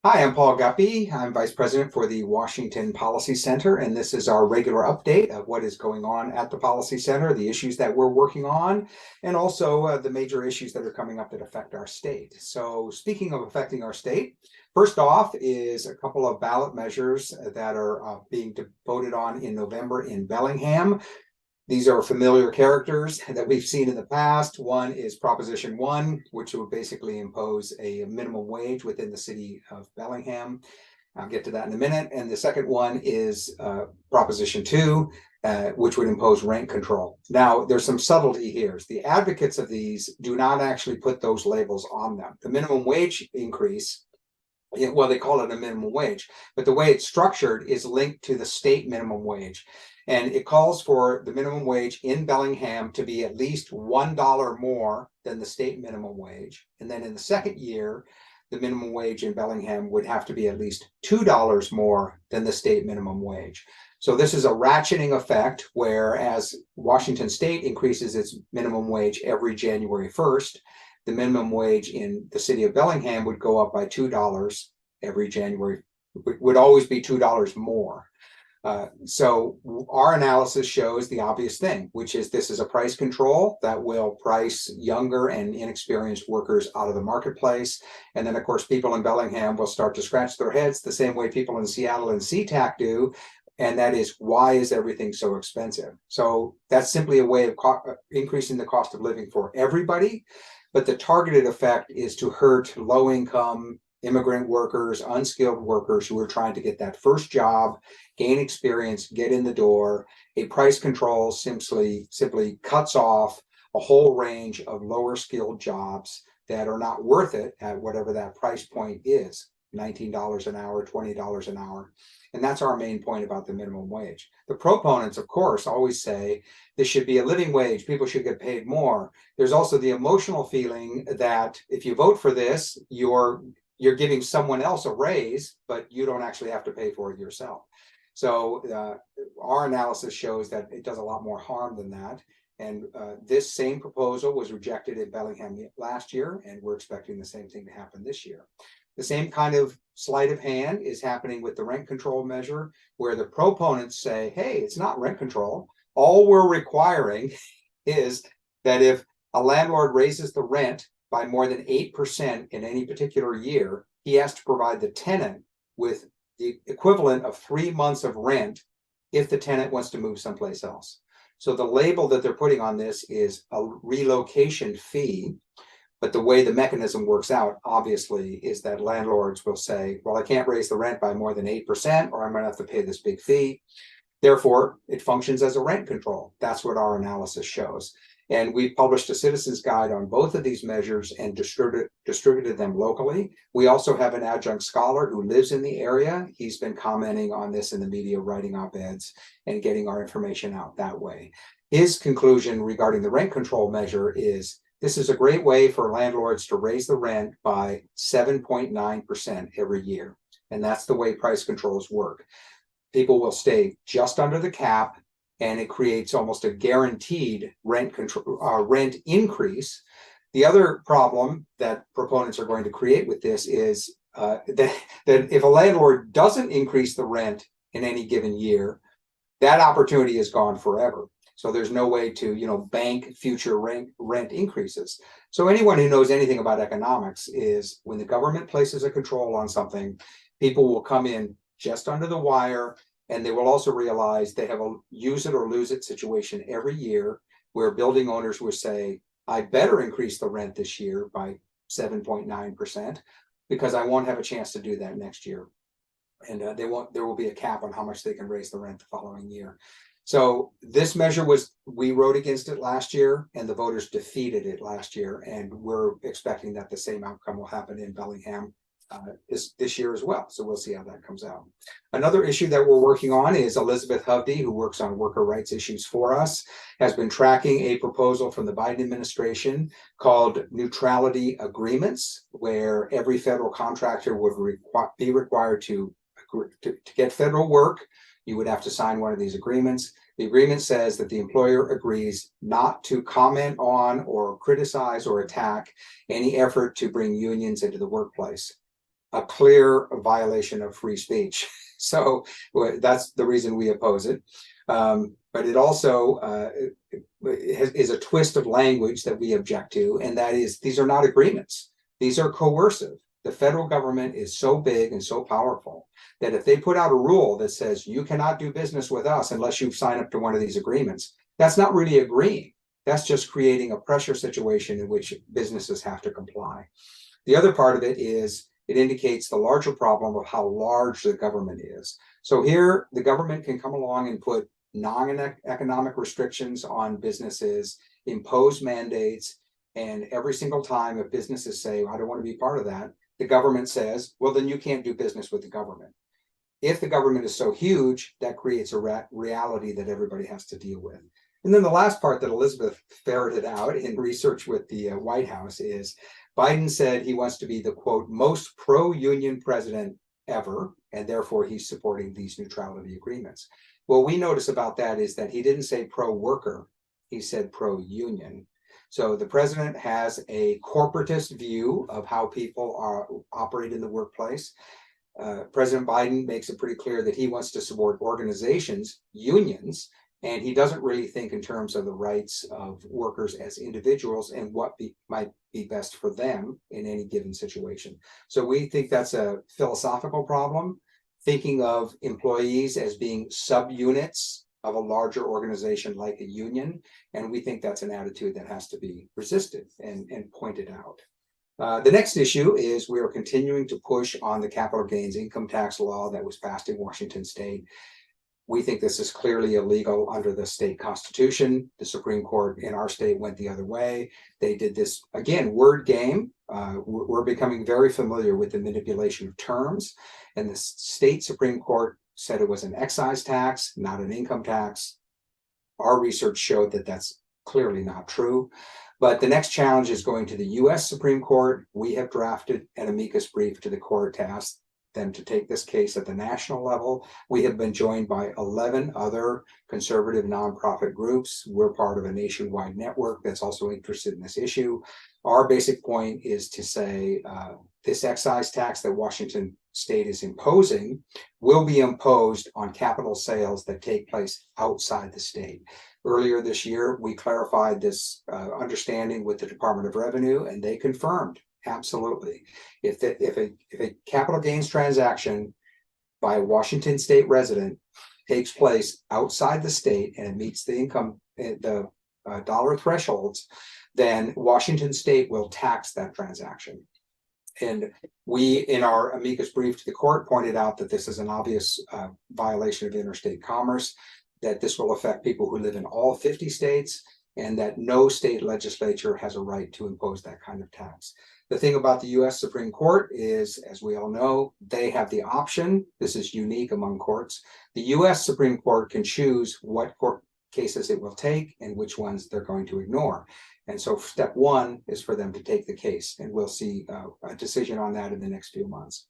Hi, I'm Paul Guppy. I'm Vice President for the Washington Policy Center, and this is our regular update of what is going on at the Policy Center, the issues that we're working on, and also the major issues that are coming up that affect our state. So speaking of affecting our state, first off is a couple of ballot measures that are being voted on in November in Bellingham. These are familiar characters that we've seen in the past. One is Proposition 1, which would basically impose a minimum wage within the city of Bellingham. I'll get to that in a minute. And the second one is Proposition 2, which would impose rent control. Now, there's some subtlety here. The advocates of these do not actually put those labels on them. The minimum wage increase, well, they call it a minimum wage, but the way it's structured is linked to the state minimum wage. And it calls for the minimum wage in Bellingham to be at least $1 more than the state minimum wage. And then in the second year, the minimum wage in Bellingham would have to be at least $2 more than the state minimum wage. So this is a ratcheting effect, whereas Washington State increases its minimum wage every January 1st, the minimum wage in the city of Bellingham would go up by $2 every January, would always be $2 more. So our analysis shows the obvious thing, which is this is a price control that will price younger and inexperienced workers out of the marketplace. And then, of course, people in Bellingham will start to scratch their heads the same way people in Seattle and SeaTac do. And that is, why is everything so expensive? So that's simply a way of increasing the cost of living for everybody. But the targeted effect is to hurt low-income immigrant workers, unskilled workers who are trying to get that first job, gain experience, get in the door. A price control simply cuts off a whole range of lower skilled jobs that are not worth it at whatever that price point is, $19 an hour, $20 an hour. And that's our main point about the minimum wage. The proponents, of course, always say this should be a living wage. People should get paid more. There's also the emotional feeling that if you vote for this, you're giving someone else a raise, but you don't actually have to pay for it yourself. So our analysis shows that it does a lot more harm than that. And this same proposal was rejected in Bellingham last year, and we're expecting the same thing to happen this year. The same kind of sleight of hand is happening with the rent control measure, where the proponents say, hey, it's not rent control. All we're requiring is that if a landlord raises the rent by more than 8% in any particular year, he has to provide the tenant with the equivalent of 3 months of rent if the tenant wants to move someplace else. So the label that they're putting on this is a relocation fee. But the way the mechanism works out, obviously, is that landlords will say, well, I can't raise the rent by more than 8%, or I'm going to have to pay this big fee. Therefore, it functions as a rent control. That's what our analysis shows. And we've published a citizen's guide on both of these measures and distributed them locally. We also have an adjunct scholar who lives in the area. He's been commenting on this in the media, writing op-eds and getting our information out that way. His conclusion regarding the rent control measure is, this is a great way for landlords to raise the rent by 7.9% every year. And that's the way price controls work. People will stay just under the cap, and it creates almost a guaranteed rent increase. The other problem that proponents are going to create with this is that if a landlord doesn't increase the rent in any given year, that opportunity is gone forever. So there's no way to, bank future rent increases. So anyone who knows anything about economics is, when the government places a control on something, people will come in just under the wire, and they will also realize they have a use it or lose it situation every year, where building owners will say, I better increase the rent this year by 7.9% because I won't have a chance to do that next year. And there will be a cap on how much they can raise the rent the following year. So this measure we wrote against it last year, and the voters defeated it last year. And we're expecting that the same outcome will happen in Bellingham this year as well. So we'll see how that comes out. Another issue that we're working on is Elizabeth Hovde, who works on worker rights issues for us, has been tracking a proposal from the Biden administration called neutrality agreements, where every federal contractor would be required to get federal work. You would have to sign one of these agreements. The agreement says that the employer agrees not to comment on or criticize or attack any effort to bring unions into the workplace. a clear violation of free speech. So that's the reason we oppose it. But it also is a twist of language that we object to, and that is these are not agreements. These are coercive. The federal government is so big and so powerful that if they put out a rule that says you cannot do business with us unless you sign up to one of these agreements, that's not really agreeing. That's just creating a pressure situation in which businesses have to comply. The other part of it is it indicates the larger problem of how large the government is. So here, the government can come along and put non-economic restrictions on businesses, impose mandates, and every single time if businesses say, I don't want to be part of that, the government says, well, then you can't do business with the government. If the government is so huge, that creates a reality that everybody has to deal with. And then the last part that Elizabeth ferreted out in research with the White House is Biden said he wants to be the, quote, most pro-union president ever, and therefore he's supporting these neutrality agreements. What we notice about that is that he didn't say pro-worker, he said pro-union. So the president has a corporatist view of how people operate in the workplace. President Biden makes it pretty clear that he wants to support organizations, unions, and he doesn't really think in terms of the rights of workers as individuals and what might be best for them in any given situation. So we think that's a philosophical problem, thinking of employees as being subunits of a larger organization like a union. And we think that's an attitude that has to be resisted and pointed out. The next issue is we are continuing to push on the capital gains income tax law that was passed in Washington state. We think this is clearly illegal under the state constitution. The Supreme Court in our state went the other way. They did this, again, word game. We're becoming very familiar with the manipulation of terms. And the state Supreme Court said it was an excise tax, not an income tax. Our research showed that that's clearly not true. But the next challenge is going to the US Supreme Court. We have drafted an amicus brief to the court to ask them to take this case at the national level. We have been joined by 11 other conservative nonprofit groups. We're part of a nationwide network that's also interested in this issue. Our basic point is to say this excise tax that Washington state is imposing will be imposed on capital sales that take place outside the state. Earlier this year, we clarified this understanding with the Department of Revenue, and they confirmed absolutely. If a capital gains transaction by a Washington state resident takes place outside the state and it meets the income, the dollar thresholds, then Washington state will tax that transaction. And we, in our amicus brief to the court, pointed out that this is an obvious violation of interstate commerce, that this will affect people who live in all 50 states, and that no state legislature has a right to impose that kind of tax. The thing about the US Supreme Court is, as we all know, they have the option. This is unique among courts. The US Supreme Court can choose what court cases it will take and which ones they're going to ignore. And so step one is for them to take the case, and we'll see a decision on that in the next few months.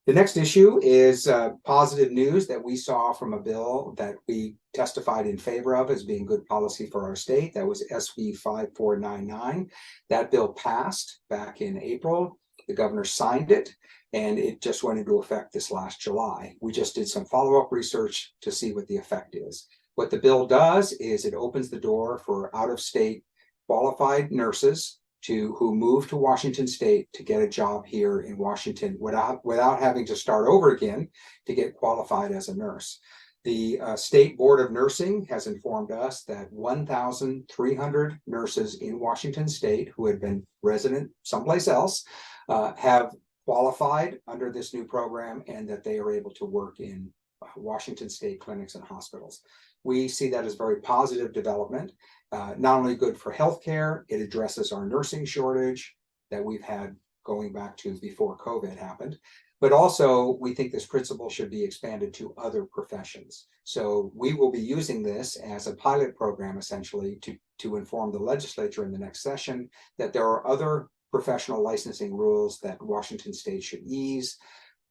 The next issue is positive news that we saw from a bill that we testified in favor of as being good policy for our state. That was SB 5499. That bill passed back in April. The governor signed it, and it just went into effect this last July. We just did some follow-up research to see what the effect is. What the bill does is it opens the door for out-of-state qualified nurses who move to Washington state to get a job here in Washington without having to start over again to get qualified as a nurse. The State Board of Nursing has informed us that 1,300 nurses in Washington state who had been resident someplace else have qualified under this new program, and that they are able to work in Washington state clinics and hospitals. We see that as very positive development. Not only good for healthcare, it addresses our nursing shortage that we've had going back to before COVID happened, but also we think this principle should be expanded to other professions. So we will be using this as a pilot program, essentially, to inform the legislature in the next session that there are other professional licensing rules that Washington state should ease,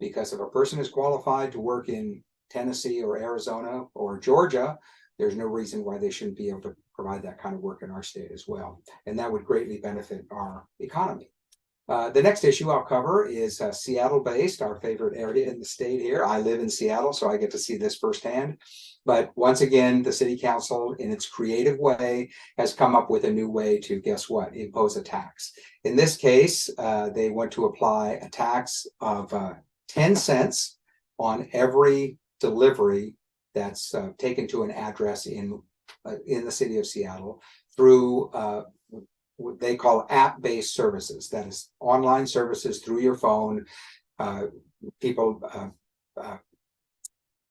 because if a person is qualified to work in Tennessee or Arizona or Georgia, there's no reason why they shouldn't be able to provide that kind of work in our state as well. And that would greatly benefit our economy. The next issue I'll cover is Seattle-based, our favorite area in the state here. I live in Seattle, so I get to see this firsthand. But once again, the city council, in its creative way, has come up with a new way to, guess what, impose a tax. In this case, they want to apply a tax of 10 cents on every delivery that's taken to an address in the city of Seattle through what they call app-based services. That is online services through your phone. People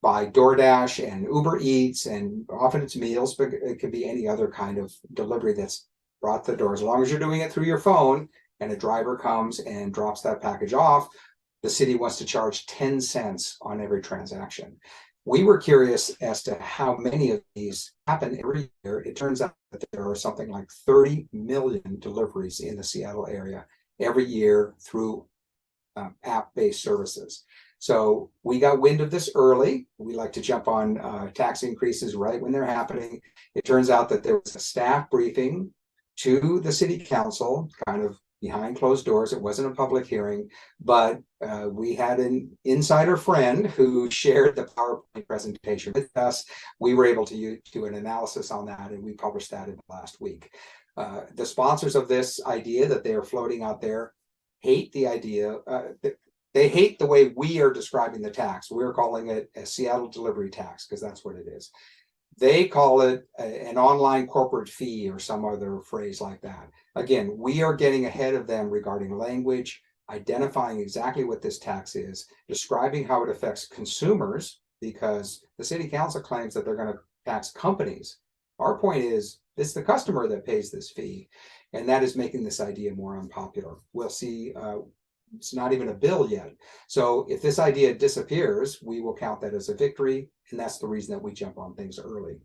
buy DoorDash and Uber Eats, and often it's meals, but it could be any other kind of delivery that's brought to the door. As long as you're doing it through your phone and a driver comes and drops that package off, the city wants to charge 10 cents on every transaction. We were curious as to how many of these happen every year. It turns out that there are something like 30 million deliveries in the Seattle area every year through app-based services. So we got wind of this early. We like to jump on tax increases right when they're happening. It turns out that there was a staff briefing to the city council, kind of behind closed doors. It wasn't a public hearing, but we had an insider friend who shared the PowerPoint presentation with us. We were able to do an analysis on that, and we published that in last week. The sponsors of this idea that they are floating out there hate the idea. They hate the way we are describing the tax. We're calling it a Seattle delivery tax because that's what it is. They call it an online corporate fee or some other phrase like that. Again, we are getting ahead of them regarding language, identifying exactly what this tax is, describing how it affects consumers, because the city council claims that they're going to tax companies. Our point is, it's the customer that pays this fee, and that is making this idea more unpopular. We'll see. It's not even a bill yet. So if this idea disappears, we will count that as a victory. And that's the reason that we jump on things early.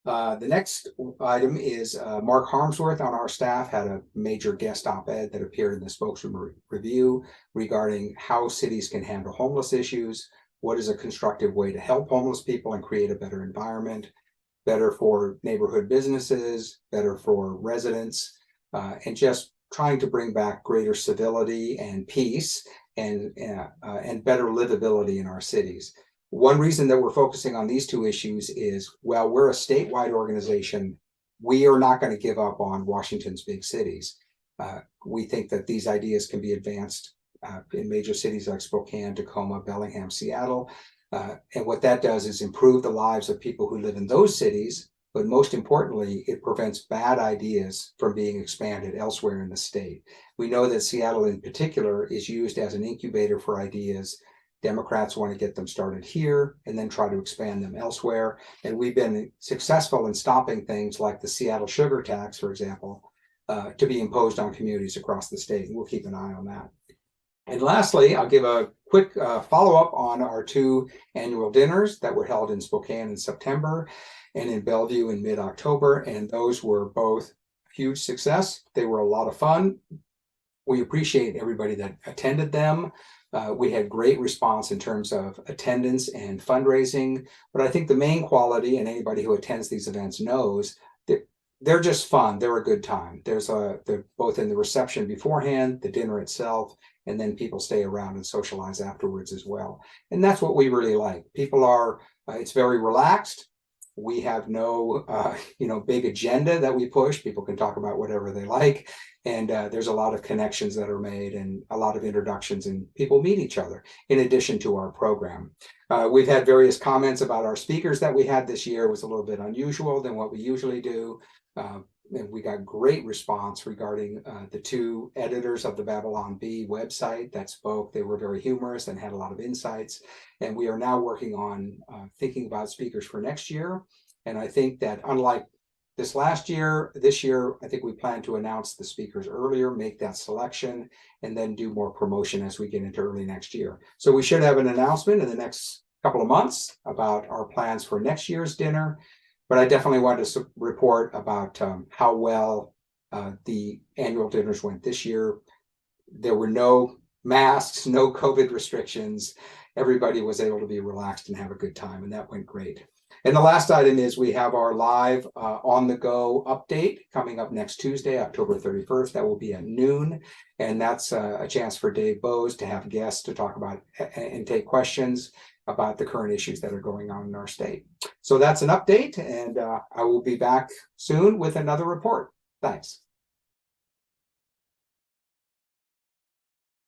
The next item is Mark Harmsworth on our staff had a major guest op-ed that appeared in the Spokesman Review regarding how cities can handle homeless issues. What is a constructive way to help homeless people and create a better environment, better for neighborhood businesses, better for residents, and just trying to bring back greater civility and peace and better livability in our cities. One reason that we're focusing on these two issues is, well, we're a statewide organization. We are not going to give up on Washington's big cities. We think that these ideas can be advanced in major cities like Spokane, Tacoma, Bellingham, Seattle. And what that does is improve the lives of people who live in those cities. But most importantly, it prevents bad ideas from being expanded elsewhere in the state. We know that Seattle in particular is used as an incubator for ideas. Democrats want to get them started here and then try to expand them elsewhere. And we've been successful in stopping things like the Seattle sugar tax, for example, to be imposed on communities across the state. And we'll keep an eye on that. And lastly, I'll give a quick follow-up on our two annual dinners that were held in Spokane in September and in Bellevue in mid-October, and those were both huge success. They were a lot of fun. We appreciate everybody that attended them. We had great response in terms of attendance and fundraising, but I think the main quality, and anybody who attends these events knows, that they're just fun. They're a good time. They're both in the reception beforehand, the dinner itself, and then people stay around and socialize afterwards as well. And that's what we really like. People are, it's very relaxed. We have no, big agenda that we push. People can talk about whatever they like. And there's a lot of connections that are made and a lot of introductions, and people meet each other in addition to our program. We've had various comments about our speakers that we had this year. It was a little bit unusual than what we usually do. And we got great response regarding the two editors of the Babylon Bee website that spoke. They were very humorous and had a lot of insights. And we are now working on thinking about speakers for next year. And I think that unlike this year, I think we plan to announce the speakers earlier, make that selection, and then do more promotion as we get into early next year. So we should have an announcement in the next couple of months about our plans for next year's dinner. But I definitely wanted to report about how well the annual dinners went this year. There were no masks, no COVID restrictions. Everybody was able to be relaxed and have a good time, and that went great. And the last item is we have our live on the go update coming up next Tuesday, October 31st. That will be at noon. And that's a chance for Dave Bowes to have guests to talk about and take questions about the current issues that are going on in our state. So that's an update, and I will be back soon with another report. Thanks.